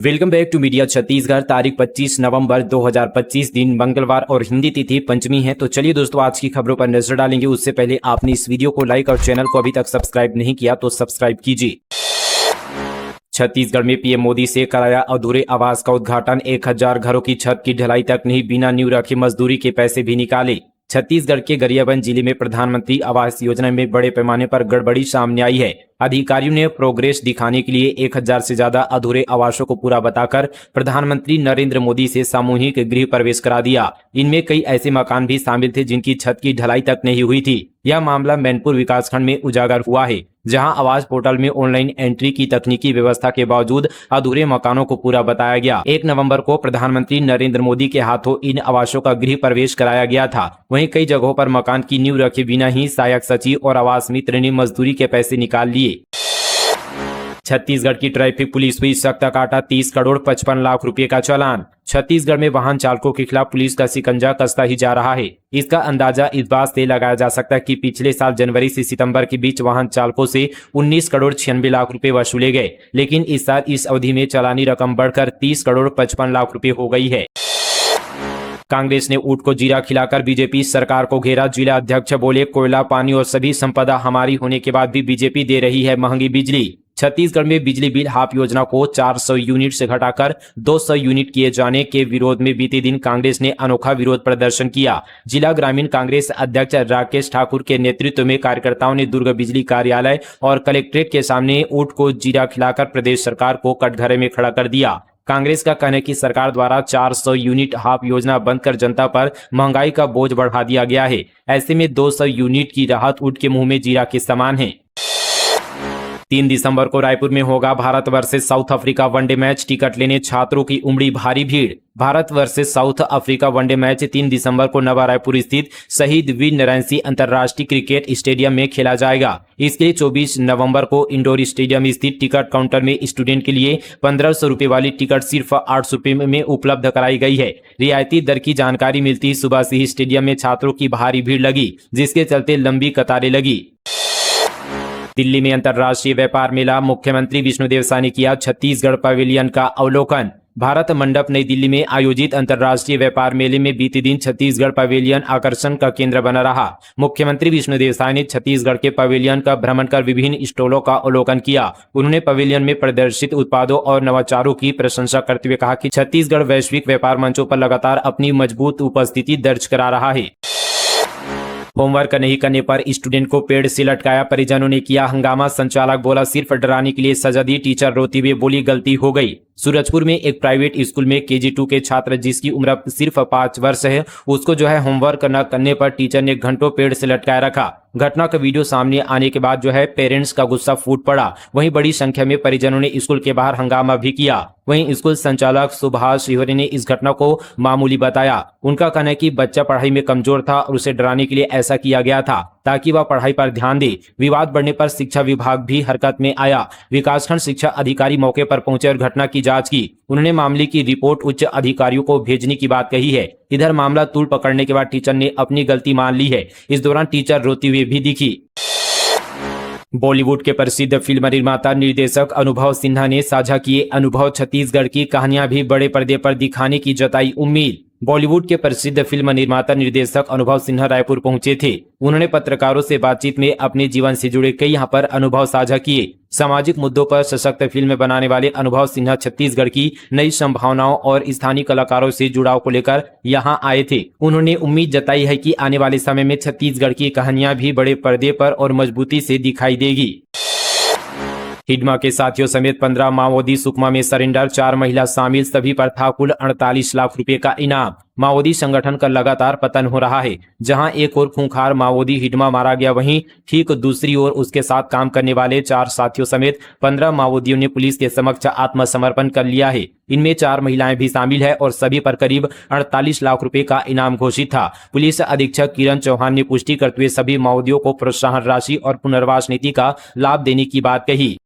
Welcome back to media Chhattisgarh. तारीख 25 नवंबर 2025 दिन मंगलवार और हिंदी तिथि पंचमी है। तो चलिए दोस्तों, आज की खबरों पर नजर डालेंगे। उससे पहले आपने इस वीडियो को लाइक और चैनल को अभी तक सब्सक्राइब नहीं किया तो सब्सक्राइब कीजिए। छत्तीसगढ़ में पीएम मोदी से कराया अधूरे आवास का उद्घाटन। 1000 घरों की छत की ढलाई तक नहीं, बिना नींव रखे मजदूरी के पैसे भी निकाले। छत्तीसगढ़ के गरियाबंद जिले में प्रधानमंत्री आवास योजना में बड़े पैमाने पर गड़बड़ी सामने आई है। अधिकारियों ने प्रोग्रेस दिखाने के लिए 1000 से ज्यादा अधूरे आवासों को पूरा बताकर प्रधानमंत्री नरेंद्र मोदी से सामूहिक गृह प्रवेश करा दिया। इनमें कई ऐसे मकान भी शामिल थे जिनकी छत की ढलाई तक नहीं हुई थी। यह मामला मैनपुर विकासखंड में उजागर हुआ है, जहां आवास पोर्टल में ऑनलाइन एंट्री की तकनीकी व्यवस्था के बावजूद अधूरे मकानों को पूरा बताया गया। 1 नवंबर को प्रधानमंत्री नरेंद्र मोदी के हाथों इन आवासों का गृह प्रवेश कराया गया था। वहीं कई जगहों पर मकान की नींव रखे बिना ही सहायक सचिव और आवास मित्र ने मजदूरी के पैसे निकाल लिए। छत्तीसगढ़ की ट्रैफिक पुलिस हुई सख्त, काटा 30 करोड़ 55 लाख रुपए का चालान। छत्तीसगढ़ में वाहन चालकों के खिलाफ पुलिस का शिकंजा कसता ही जा रहा है। इसका अंदाजा इस बात से लगाया जा सकता है कि पिछले साल जनवरी से सितंबर के बीच वाहन चालकों से 19 करोड़ 96 लाख रुपए वसूले गए, लेकिन इस साल इस अवधि में चालानी रकम बढ़कर 30 करोड़ 55 लाख रुपए हो गई है। कांग्रेस ने ऊंट को जीरा खिलाकर बीजेपी सरकार को घेरा। जिला अध्यक्ष बोले, कोयला, पानी और सभी संपदा हमारी होने के बाद भी बीजेपी दे रही है महंगी बिजली। छत्तीसगढ़ में बिजली बिल हाफ योजना को 400 यूनिट से घटाकर 200 यूनिट किए जाने के विरोध में बीते दिन कांग्रेस ने अनोखा विरोध प्रदर्शन किया। जिला ग्रामीण कांग्रेस अध्यक्ष राकेश ठाकुर के नेतृत्व में कार्यकर्ताओं ने दुर्ग बिजली कार्यालय और कलेक्ट्रेट के सामने ऊंट को जीरा खिलाकर प्रदेश सरकार को कटघरे में खड़ा कर दिया। कांग्रेस का कहना है कि सरकार द्वारा 400 यूनिट हाफ योजना बंद कर जनता पर महंगाई का बोझ बढ़ा दिया गया है। ऐसे में 200 यूनिट की राहत ऊंट के मुंह में जीरा के समान है। 3 दिसंबर को रायपुर में होगा Bharat versus south Africa one day match. Ticket लेने छात्रों की उमड़ी भारी भीड़। Bharat versus south Africa one day match 3 दिसंबर को नवा रायपुर स्थित शहीद वीर नारायण सिंह अंतर्राष्ट्रीय क्रिकेट स्टेडियम में खेला जाएगा। इसके लिए 24 नवंबर को इंडोर स्टेडियम स्थित टिकट काउंटर में स्टूडेंट के लिए 1500 रुपए वाली टिकट सिर्फ 800 रुपए में उपलब्ध कराई गई है। रियायती दर की जानकारी मिलती सुबह से ही स्टेडियम में छात्रों की भारी भीड़ लगी, जिसके चलते लंबी कतारें लगी। दिल्ली में अंतर्राष्ट्रीय व्यापार मेला, मुख्यमंत्री विष्णुदेव साय ने किया छत्तीसगढ़ पवेलियन का अवलोकन। भारत मंडप नई दिल्ली में आयोजित अंतर्राष्ट्रीय व्यापार मेले में बीते दिन छत्तीसगढ़ पवेलियन आकर्षण का केंद्र बना रहा। मुख्यमंत्री विष्णुदेव साय ने छत्तीसगढ़ के पवेलियन का भ्रमण कर विभिन्न स्टॉलों का अवलोकन किया। उन्होंने पवेलियन में प्रदर्शित उत्पादों और नवाचारों की प्रशंसा करते हुए कहा कि छत्तीसगढ़ वैश्विक व्यापार मंचों पर लगातार अपनी मजबूत उपस्थिति दर्ज करा रहा है। होमवर्क नहीं करने पर स्टूडेंट को पेड़ से लटकाया, परिजनों ने किया हंगामा। संचालक बोला, सिर्फ डराने के लिए सजा दी। टीचर रोती हुई बोली, गलती हो गई। सूरजपुर में एक प्राइवेट स्कूल में KG 2 के छात्र जिसकी उम्र सिर्फ 5 वर्ष है, उसको होमवर्क न करने पर टीचर ने घंटों पेड़ से लटकाए रखा। घटना का वीडियो सामने आने के बाद पेरेंट्स का गुस्सा फूट पड़ा। वहीं बड़ी संख्या में परिजनों ने स्कूल के बाहर हंगामा भी किया। वहीं स्कूल संचालक सुभाष शिवरे ने इस घटना को मामूली बताया। उनका कहना है कि बच्चा पढ़ाई में कमजोर था और उसे डराने के लिए ऐसा किया गया था ताकि वह पढ़ाई पर ध्यान दे। विवाद बढ़ने पर शिक्षा विभाग भी हरकत में आया। विकासखंड शिक्षा अधिकारी मौके पर पहुंचे और घटना की जांच की। उन्होंने मामले की रिपोर्ट उच्च अधिकारियों को भेजने की बात कही है। इधर मामला तूल पकड़ने के बाद टीचर ने अपनी गलती मान ली है। इस दौरान टीचर रोती हुई भी दिखी। बॉलीवुड के प्रसिद्ध फिल्म निर्माता निर्देशक अनुभव सिन्हा ने साझा किए अनुभव। छत्तीसगढ़ की कहानियां भी बड़े पर्दे पर दिखाने की जताई उम्मीद। बॉलीवुड के प्रसिद्ध फिल्म निर्माता निर्देशक अनुभव सिन्हा रायपुर पहुंचे थे। उन्होंने पत्रकारों से बातचीत में अपने जीवन से जुड़े कई यहाँ पर अनुभव साझा किए। सामाजिक मुद्दों पर सशक्त फिल्म बनाने वाले अनुभव सिन्हा छत्तीसगढ़ की नई संभावनाओं और स्थानीय कलाकारों से जुड़ाव को लेकर यहाँ आए थे। उन्होंने उम्मीद जताई है कि आने वाले समय में छत्तीसगढ़ की कहानियां भी बड़े पर्दे पर और मजबूती से दिखाई देगी। हिडमा के साथियों समेत 15 माओवादी सुकमा में सरेंडर, 4 महिला शामिल, सभी पर था कुल 48 लाख रुपए का इनाम। माओवादी संगठन का लगातार पतन हो रहा है। जहां एक और खूंखार माओवादी हिडमा मारा गया, वहीं ठीक दूसरी ओर उसके साथ काम करने वाले 4 साथियों समेत 15 माओवादियों ने पुलिस के समक्ष आत्मसमर्पण कर लिया है। इनमें 4 महिलाएं भी शामिल है और सभी पर करीब 48 लाख रुपए का इनाम घोषित था। पुलिस अधीक्षक किरण चौहान ने पुष्टि करते हुए सभी माओवादियों को प्रोत्साहन राशि और पुनर्वास नीति का लाभ देने की बात कही।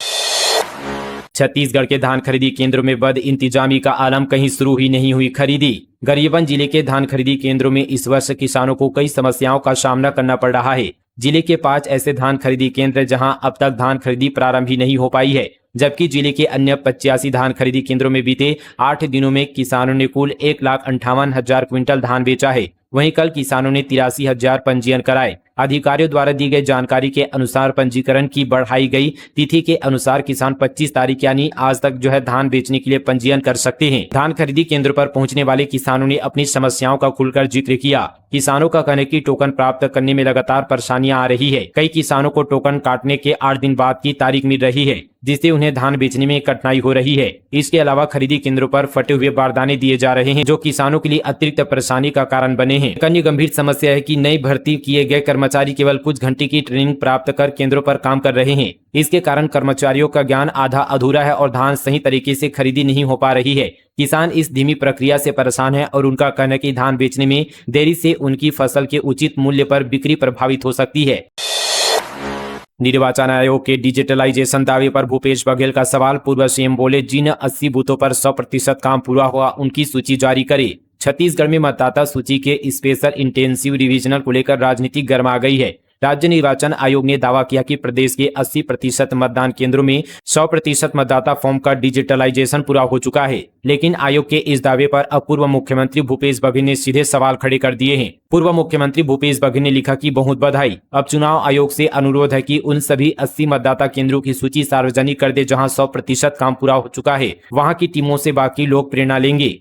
छत्तीसगढ़ के धान खरीदी केंद्रों में बद इंतजामी का आलम, कहीं शुरू ही नहीं हुई खरीदी। गरियाबंद जिले के धान खरीदी केंद्रों में इस वर्ष किसानों को कई समस्याओं का सामना करना पड़ रहा है। जिले के 5 ऐसे धान खरीदी केंद्र जहां अब तक धान खरीदी प्रारंभ ही नहीं हो पाई है। जबकि जिले के अन्य 85 धान खरीदी केंद्रों में बीते 8 दिनों में किसानों ने कुल 1,58,000 क्विंटल धान बेचा है। वहीं कल किसानों ने 83,000 पंजीयन कराए। अधिकारियों द्वारा दी गई जानकारी के अनुसार पंजीकरण की बढ़ाई गई तिथि के अनुसार किसान 25 तारीख यानी आज तक धान बेचने के लिए पंजीयन कर सकते हैं। धान खरीदी केंद्र पर पहुंचने वाले किसानों ने अपनी समस्याओं का खुलकर जिक्र किया। किसानों का कहना है कि टोकन प्राप्त करने में लगातार परेशानियां आ रही है। कई किसानों को टोकन काटने के 8 दिन बाद की तारीख मिल रही है, जिससे उन्हें धान बेचने में कठिनाई हो रही है। इसके अलावा खरीदी केंद्रों पर फटे हुए बारदाने दिए जा रहे हैं, जो किसानों के लिए अतिरिक्त परेशानी का कारण बने हैं। एक अन्य गंभीर समस्या है कि नई भर्ती किए गए कर्मचारी केवल कुछ घंटे की ट्रेनिंग प्राप्त कर केंद्रों पर काम कर रहे हैं। इसके कारण कर्मचारियों का ज्ञान आधा अधूरा है और धान सही तरीके से खरीदी नहीं हो पा रही है। किसान इस धीमी प्रक्रिया से परेशान है और उनका कहना है कि धान बेचने में देरी से उनकी फसल के उचित मूल्य पर बिक्री प्रभावित हो सकती है। निर्वाचन आयोग के डिजिटलाइजेशन दावे पर भूपेश बघेल का सवाल। पूर्व सीएम बोले, जिन 80 बूथों पर 100% काम पूरा हुआ उनकी सूची जारी करे। छत्तीसगढ़ में मतदाता सूची के स्पेशल इंटेंसिव रिवीजन को लेकर राजनीति गर्मा गई है। राज्य निर्वाचन आयोग ने दावा किया कि प्रदेश के 80% मतदान केंद्रों में 100% मतदाता फॉर्म का डिजिटलाइजेशन पूरा हो चुका है। लेकिन आयोग के इस दावे पर अब पूर्व मुख्यमंत्री भूपेश बघेल ने सीधे सवाल खड़े कर दिए हैं। पूर्व मुख्यमंत्री भूपेश बघेल ने लिखा कि बहुत बधाई, अब चुनाव आयोग से अनुरोध है कि उन सभी 80 मतदाता केंद्रों की सूची सार्वजनिक कर दे जहां 100% काम पूरा हो चुका है। वहां की टीमों से बाकी लोग प्रेरणा लेंगे।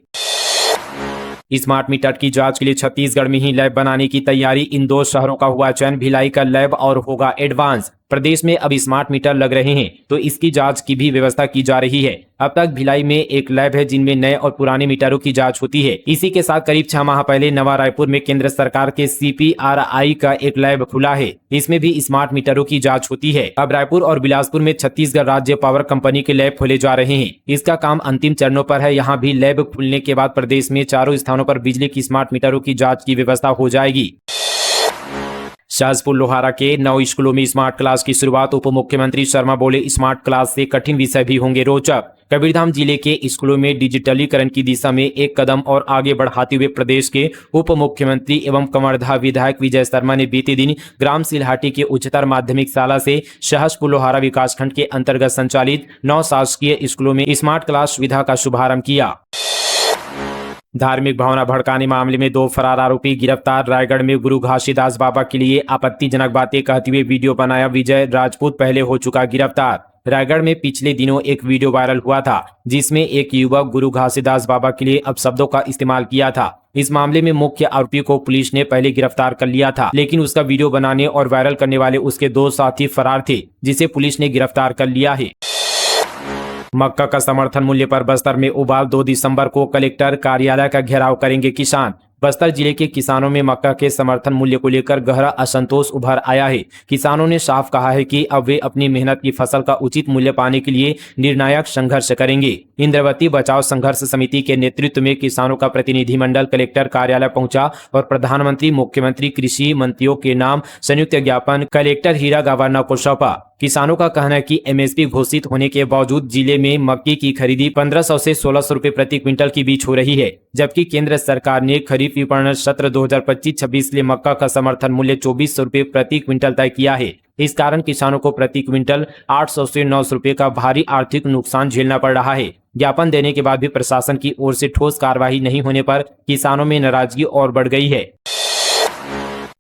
स्मार्ट मीटर की जांच के लिए छत्तीसगढ़ में ही लैब बनाने की तैयारी। इन 2 शहरों का हुआ चयन, भिलाई का लैब और होगा एडवांस। प्रदेश में अब स्मार्ट मीटर लग रहे हैं तो इसकी जांच की भी व्यवस्था की जा रही है। अब तक भिलाई में एक लैब है जिनमें नए और पुराने मीटरों की जांच होती है। इसी के साथ करीब 6 माह पहले नवा रायपुर में केंद्र सरकार के CPRI का एक लैब खुला है। इसमें भी स्मार्ट मीटरों की जांच होती है। अब रायपुर और बिलासपुर में छत्तीसगढ़ राज्य पावर कंपनी के लैब खोले जा रहे हैं। इसका काम अंतिम चरणों पर है। यहाँ भी लैब खुलने के बाद प्रदेश में चारों स्थानों पर बिजली की स्मार्ट मीटरों की जाँच की व्यवस्था हो जाएगी। शाहजपुर लोहारा के 9 स्कूलों में स्मार्ट क्लास की शुरुआत। उप मुख्यमंत्री शर्मा बोले, स्मार्ट क्लास से कठिन विषय भी होंगे रोचक। कबीरधाम जिले के स्कूलों में डिजिटलीकरण की दिशा में एक कदम और आगे बढ़ाते हुए प्रदेश के उप मुख्यमंत्री एवं कवर्धा विधायक विजय शर्मा ने बीते दिन ग्राम सिलहाटी के उच्चतर माध्यमिक शाला से शाहजपुर लोहारा विकासखंड के अंतर्गत संचालित 9 शासकीय स्कूलों में स्मार्ट क्लास सुविधा का शुभारंभ किया। धार्मिक भावना भड़काने मामले में 2 फरार आरोपी गिरफ्तार। रायगढ़ में गुरु घासीदास बाबा के लिए आपत्तिजनक बातें कहते हुए वीडियो बनाया विजय राजपूत पहले हो चुका गिरफ्तार। रायगढ़ में पिछले दिनों एक वीडियो वायरल हुआ था जिसमें एक युवक गुरु घासीदास बाबा के लिए अपशब्दों का इस्तेमाल किया था। इस मामले में मुख्य आरोपी को पुलिस ने पहले गिरफ्तार कर लिया था, लेकिन उसका वीडियो बनाने और वायरल करने वाले उसके 2 साथी फरार थे, जिसे पुलिस ने गिरफ्तार कर लिया है। मक्का का समर्थन मूल्य पर बस्तर में उबाल। 2 दिसंबर को कलेक्टर कार्यालय का घेराव करेंगे किसान। बस्तर जिले के किसानों में मक्का के समर्थन मूल्य को लेकर गहरा असंतोष उभर आया है। किसानों ने साफ कहा है कि अब वे अपनी मेहनत की फसल का उचित मूल्य पाने के लिए निर्णायक संघर्ष करेंगे। इंद्रवती बचाव संघर्ष समिति के नेतृत्व में किसानों का प्रतिनिधिमंडल कलेक्टर कार्यालय पहुंचा और प्रधानमंत्री, मुख्यमंत्री, कृषि मंत्रियों के नाम संयुक्त ज्ञापन कलेक्टर हीरा गवर्नर को सौंपा। किसानों का कहना है कि MSP घोषित होने के बावजूद जिले में मक्के की खरीदी 1500 से 1600 रुपए प्रति क्विंटल के बीच हो रही है, जबकि केंद्र सरकार ने खरीफ विपणन सत्र 2025-26 के लिए मक्का का समर्थन मूल्य 2400 रुपए प्रति क्विंटल तय किया है। इस कारण किसानों को प्रति क्विंटल 800 से 900 रुपए का भारी आर्थिक नुकसान झेलना पड़ रहा है। ज्ञापन देने के बाद भी प्रशासन की ओर से ठोस कार्रवाई नहीं होने पर किसानों में नाराजगी और बढ़ गई है।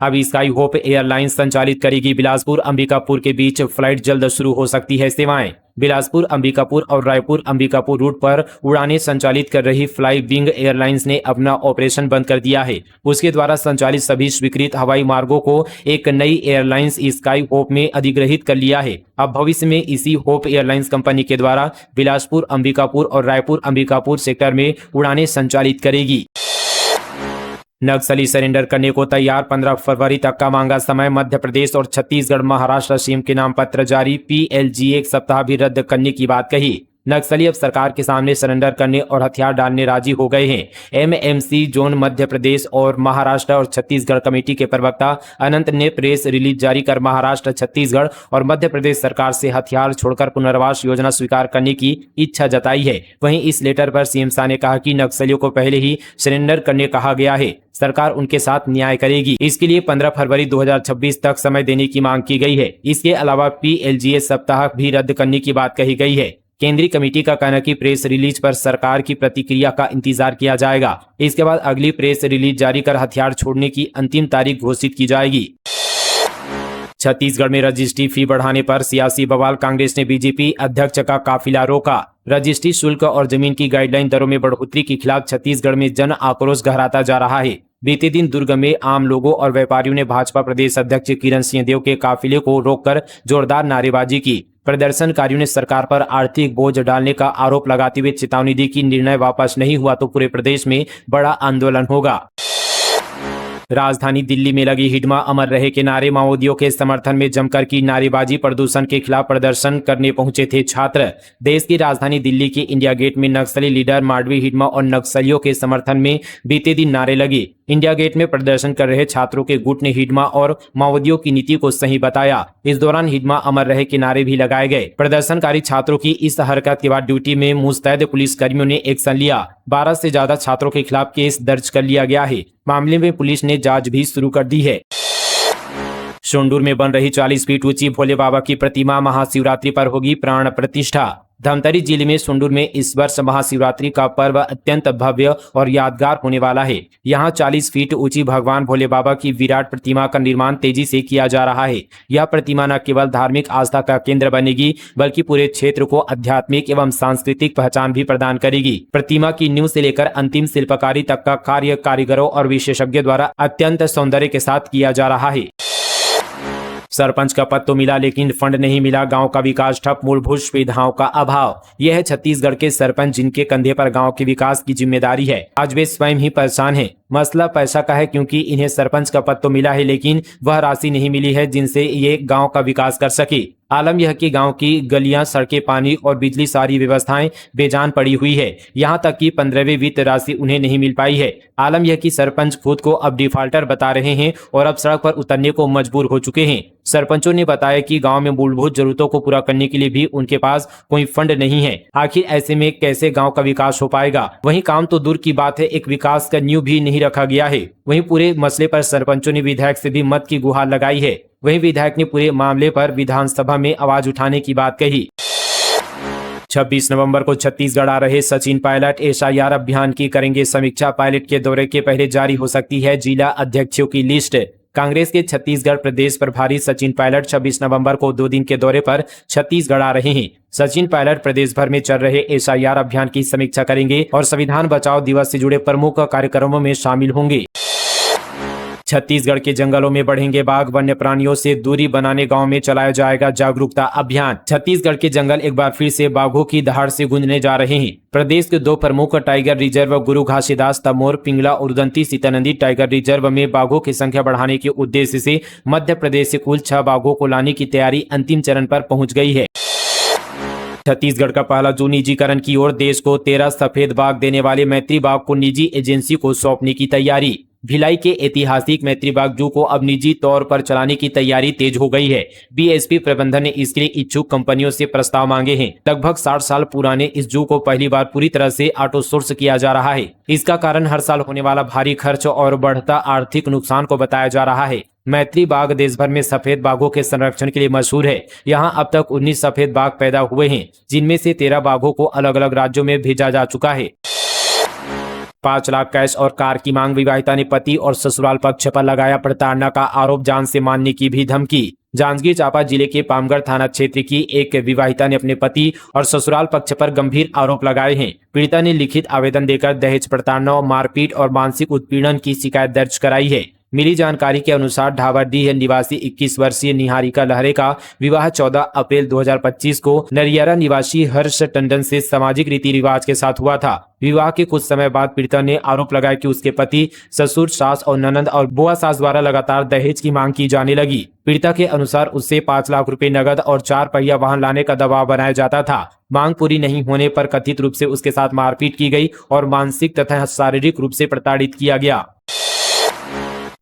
अब स्काई होप एयरलाइंस संचालित करेगी बिलासपुर अंबिकापुर के बीच फ्लाइट। जल्द शुरू हो सकती है सेवाएं। बिलासपुर अंबिकापुर और रायपुर अंबिकापुर रूट पर उड़ानें संचालित कर रही फ्लाई विंग एयरलाइंस ने अपना ऑपरेशन बंद कर दिया है। उसके द्वारा संचालित सभी स्वीकृत हवाई मार्गों को एक नई एयरलाइंस स्काई होप में अधिग्रहित कर लिया है। अब भविष्य में इसी होप एयरलाइंस कंपनी के द्वारा बिलासपुर अंबिकापुर और रायपुर अंबिकापुर सेक्टर में उड़ानें संचालित करेगी। नक्सली सरेंडर करने को तैयार, 15 फरवरी तक का मांगा समय। मध्य प्रदेश और छत्तीसगढ़ महाराष्ट्र सीएम के नाम पत्र जारी। PLG एक सप्ताह भी रद्द करने की बात कही। नक्सली अब सरकार के सामने सरेंडर करने और हथियार डालने राजी हो गए हैं। MMC जोन मध्य प्रदेश और महाराष्ट्र और छत्तीसगढ़ कमेटी के प्रवक्ता अनंत ने प्रेस रिलीज जारी कर महाराष्ट्र, छत्तीसगढ़ और मध्य प्रदेश सरकार से हथियार छोड़कर पुनर्वास योजना स्वीकार करने की इच्छा जताई है। वहीं इस लेटर पर CM शाह ने कहा कि नक्सलियों को पहले ही सरेंडर करने कहा गया है, सरकार उनके साथ न्याय करेगी। इसके लिए 15 फरवरी 2026 तक समय देने की मांग की गई है। इसके अलावा PLGA सप्ताह भी रद्द करने की बात कही गई है। केंद्रीय कमेटी का कहना है कि प्रेस रिलीज पर सरकार की प्रतिक्रिया का इंतजार किया जाएगा। इसके बाद अगली प्रेस रिलीज जारी कर हथियार छोड़ने की अंतिम तारीख घोषित की जाएगी। छत्तीसगढ़ में रजिस्ट्री फी बढ़ाने पर सियासी बवाल, कांग्रेस ने बीजेपी अध्यक्ष का काफिला रोका। रजिस्ट्री शुल्क और जमीन की गाइडलाइन दरों में बढ़ोतरी के खिलाफ छत्तीसगढ़ में जन आक्रोश गहराता जा रहा है। बीते दिन दुर्ग में आम लोगों और व्यापारियों ने भाजपा प्रदेश अध्यक्ष किरण सिंहदेव के काफिले को रोककर जोरदार नारेबाजी की। प्रदर्शनकारियों ने सरकार पर आर्थिक बोझ डालने का आरोप लगाते हुए चेतावनी दी कि निर्णय वापस नहीं हुआ तो पूरे प्रदेश में बड़ा आंदोलन होगा। राजधानी दिल्ली में लगी हिडमा अमर रहे के नारे, माओवादियों के समर्थन में जमकर की नारेबाजी। प्रदूषण के खिलाफ प्रदर्शन करने पहुंचे थे छात्र। देश की राजधानी दिल्ली के इंडिया गेट में नक्सली लीडर माडवी हिडमा और नक्सलियों के समर्थन में बीते दिन नारे लगे। इंडिया गेट में प्रदर्शन कर रहे छात्रों के गुट ने हिडमा और माओवादियों की नीति को सही बताया। इस दौरान हिडमा अमर रहे के नारे भी लगाए गए। प्रदर्शनकारी छात्रों की इस हरकत के बाद ड्यूटी में मुस्तैद पुलिसकर्मियों ने एक्शन लिया। 12 से ज्यादा छात्रों के खिलाफ केस दर्ज कर लिया गया है। मामले में पुलिस ने जांच भी शुरू कर दी है। सोंडूर में बन रही 40 फीट ऊंची भोले बाबा की प्रतिमा, महाशिवरात्रि पर होगी प्राण प्रतिष्ठा। धमतरी जिले में सोंडूर में इस वर्ष महाशिवरात्रि का पर्व अत्यंत भव्य और यादगार होने वाला है। यहाँ 40 फीट ऊंची भगवान भोले बाबा की विराट प्रतिमा का निर्माण तेजी से किया जा रहा है। यह प्रतिमा न केवल धार्मिक आस्था का केंद्र बनेगी बल्कि पूरे क्षेत्र को आध्यात्मिक एवं सांस्कृतिक पहचान भी प्रदान करेगी। प्रतिमा की नींव से लेकर अंतिम शिल्पकारी तक का कार्य कारीगरों और विशेषज्ञों द्वारा अत्यंत सौंदर्य के साथ किया जा रहा है। सरपंच का पद तो मिला लेकिन फंड नहीं मिला, गांव का विकास ठप, मूलभूत सुविधाओं का अभाव। यह है छत्तीसगढ़ के सरपंच जिनके कंधे पर गांव के विकास की जिम्मेदारी है। आज वे स्वयं ही परेशान हैं। मसला पैसा का है क्योंकि इन्हें सरपंच का पद तो मिला है लेकिन वह राशि नहीं मिली है जिनसे ये गांव का विकास कर सके। आलम यह कि गांव की गलियां, सड़कें, पानी और बिजली सारी व्यवस्थाएं बेजान पड़ी हुई है। यहां तक कि 15वीं वित्त राशि उन्हें नहीं मिल पाई है। आलम यह कि सरपंच खुद को अब डिफाल्टर बता रहे हैं और अब सड़क पर उतरने को मजबूर हो चुके हैं। सरपंचों ने बताया कि गांव में मूलभूत जरूरतों को पूरा करने के लिए भी उनके पास कोई फंड नहीं है। आखिर ऐसे में कैसे गांव का विकास हो पाएगा? वहीं काम तो दूर की बात है, एक विकास का नींव भी नहीं रखा गया है। वहीं पूरे मसले पर सरपंचों ने विधायक से भी मत की गुहार लगाई है। वहीं विधायक ने पूरे मामले पर विधानसभा में आवाज उठाने की बात कही। 26 नवंबर को छत्तीसगढ़ आ रहे सचिन पायलट SIR अभियान की करेंगे समीक्षा। पायलट के दौरे के पहले जारी हो सकती है जिला अध्यक्षों की लिस्ट। कांग्रेस के छत्तीसगढ़ प्रदेश प्रभारी सचिन पायलट 26 नवंबर को 2 दिन के दौरे पर छत्तीसगढ़ आ रहे हैं। सचिन पायलट प्रदेश भर में चल रहे SIR अभियान की समीक्षा करेंगे और संविधान बचाओ दिवस से जुड़े प्रमुख कार्यक्रमों में शामिल होंगे। छत्तीसगढ़ के जंगलों में बढ़ेंगे बाघ, वन्य प्राणियों से दूरी बनाने गांव में चलाया जाएगा जागरूकता अभियान। छत्तीसगढ़ के जंगल एक बार फिर से बाघों की दहाड़ से गूंजने जा रहे हैं। प्रदेश के 2 प्रमुख टाइगर रिजर्व गुरु घासीदास, तमोर, पिंगला और उदंती सीतानंदी टाइगर रिजर्व में बाघों की संख्या बढ़ाने के उद्देश्य से मध्य प्रदेश से कुल 6 बाघों को लाने की तैयारी अंतिम चरण पर पहुंच गई है। छत्तीसगढ़ का पहला जू निजीकरण की ओर, देश को 13 सफेद बाघ देने वाले मैत्री बाघ को निजी एजेंसी को सौंपने की तैयारी। भिलाई के ऐतिहासिक मैत्री बाघ जू को अब निजी तौर पर चलाने की तैयारी तेज हो गई है। बीएसपी प्रबंधन ने इसके लिए इच्छुक कंपनियों से प्रस्ताव मांगे हैं। लगभग 60 साल पुराने इस जू को पहली बार पूरी तरह से आउटसोर्स किया जा रहा है। इसका कारण हर साल होने वाला भारी खर्च और बढ़ता आर्थिक नुकसान को बताया जा रहा है। मैत्री बाघ देश भर में सफेद बाघों के संरक्षण के लिए मशहूर है। यहाँ अब तक 19 सफेद बाघ पैदा हुए हैं, जिनमें से 13 बाघों को अलग अलग राज्यों में भेजा जा चुका है। 5 लाख कैश और कार की मांग, विवाहिता ने पति और ससुराल पक्ष पर लगाया प्रताड़ना का आरोप, जान से मारने की भी धमकी। जांजगीर चांपा जिले के पामगढ़ थाना क्षेत्र की एक विवाहिता ने अपने पति और ससुराल पक्ष पर गंभीर आरोप लगाए हैं। पीड़िता ने लिखित आवेदन देकर दहेज प्रताड़ना, मारपीट और मानसिक उत्पीड़न की शिकायत दर्ज कराई है। मिली जानकारी के अनुसार ढाबरडीह निवासी 21 वर्षीय निहारिका लहरे का विवाह 14 अप्रैल 2025 को नरियारा निवासी हर्ष टंडन से सामाजिक रीति रिवाज के साथ हुआ था। विवाह के कुछ समय बाद पीड़िता ने आरोप लगाया कि उसके पति, ससुर, सास और ननद और बुआ सास द्वारा लगातार दहेज की मांग की जाने लगी। पीड़िता के अनुसार उससे 5 लाख रुपए नगद और 4 पहिया वाहन लाने का दबाव बनाया जाता था। मांग पूरी नहीं होने पर कथित रूप से उसके साथ मारपीट की गई और मानसिक तथा शारीरिक रूप से प्रताड़ित किया गया।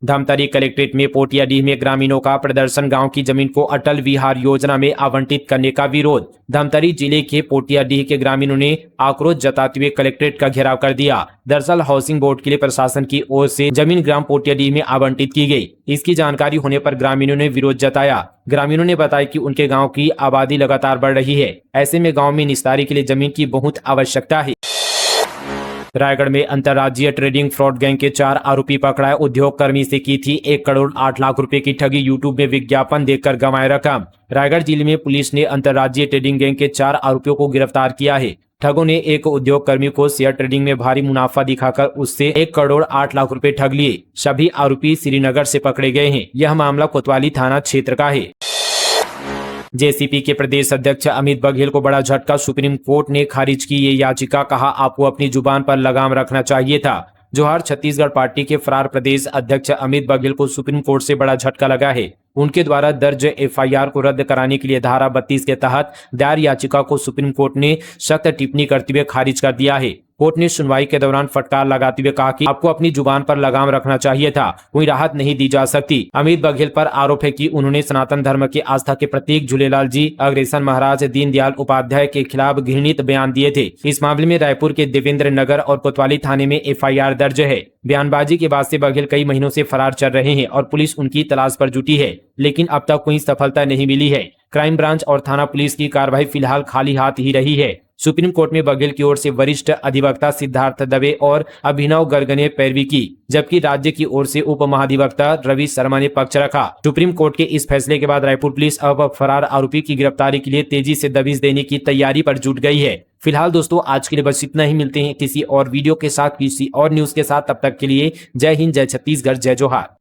धमतरी कलेक्ट्रेट में पोटियाडीह में ग्रामीणों का प्रदर्शन। गांव की जमीन को अटल विहार योजना में आवंटित करने का विरोध। धमतरी जिले के पोटियाडीह के ग्रामीणों ने आक्रोश जताते हुए कलेक्ट्रेट का घेराव कर दिया। दरअसल हाउसिंग बोर्ड के लिए प्रशासन की ओर से जमीन ग्राम पोटियाडीह में आवंटित की गई। इसकी जानकारी होने पर ग्रामीणों ने विरोध जताया। ग्रामीणों ने बताया कि उनके गाँव की आबादी लगातार बढ़ रही है, ऐसे में गाँव में निस्तारी के लिए जमीन की बहुत आवश्यकता है। रायगढ़ में अंतर्राज्यीय ट्रेडिंग फ्रॉड गैंग के 4 आरोपी पकड़ाए। उद्योग कर्मी से की थी 1 करोड़ 8 लाख रुपए की ठगी। यूट्यूब में विज्ञापन देखकर गंवाए रकम। रायगढ़ जिले में पुलिस ने अंतर्राज्यीय ट्रेडिंग गैंग के 4 आरोपियों को गिरफ्तार किया है। ठगों ने एक उद्योग कर्मी को शेयर ट्रेडिंग में भारी मुनाफा दिखाकर उससे 1 करोड़ 8 लाख रुपए ठग लिए। सभी आरोपी श्रीनगर से पकड़े गए हैं। यह मामला कोतवाली थाना क्षेत्र का है। जेसीपी के प्रदेश अध्यक्ष अमित बघेल को बड़ा झटका। सुप्रीम कोर्ट ने खारिज की ये याचिका। कहा, आपको अपनी जुबान पर लगाम रखना चाहिए था। जोहार छत्तीसगढ़ पार्टी के फरार प्रदेश अध्यक्ष अमित बघेल को सुप्रीम कोर्ट से बड़ा झटका लगा है। उनके द्वारा दर्ज एफआईआर को रद्द कराने के लिए धारा 32 के तहत दायर याचिका को सुप्रीम कोर्ट ने सख्त टिप्पणी करते हुए खारिज कर दिया है। कोर्ट ने सुनवाई के दौरान फटकार लगाते हुए कहा कि आपको अपनी जुबान पर लगाम रखना चाहिए था, कोई राहत नहीं दी जा सकती। अमित बघेल पर आरोप है कि उन्होंने सनातन धर्म के आस्था के प्रतीक झूलेलाल जी अग्रसेन महाराज दीनदयाल उपाध्याय के खिलाफ घृणित बयान दिए थे। इस मामले में रायपुर के देवेंद्र नगर और कोतवाली थाने में एफआईआर दर्ज है। बयानबाजी के बाद से बघेल कई महीनों से फरार चल रहे हैं और पुलिस उनकी तलाश पर जुटी है, लेकिन अब तक कोई सफलता नहीं मिली है। क्राइम ब्रांच और थाना पुलिस की कार्रवाई फिलहाल खाली हाथ ही रही है। सुप्रीम कोर्ट में बघेल की ओर से वरिष्ठ अधिवक्ता सिद्धार्थ दवे और अभिनव गर्ग ने पैरवी की, जबकि राज्य की ओर से उप महाधिवक्ता रवि शर्मा ने पक्ष रखा। सुप्रीम कोर्ट के इस फैसले के बाद रायपुर पुलिस अब फरार आरोपी की गिरफ्तारी के लिए तेजी से दबिश देने की तैयारी पर जुट गई है। फिलहाल दोस्तों आज के लिए बस इतना ही। मिलते हैं किसी और वीडियो के साथ, किसी और न्यूज के साथ। तब तक के लिए जय हिंद, जय छत्तीसगढ़, जय जोहार।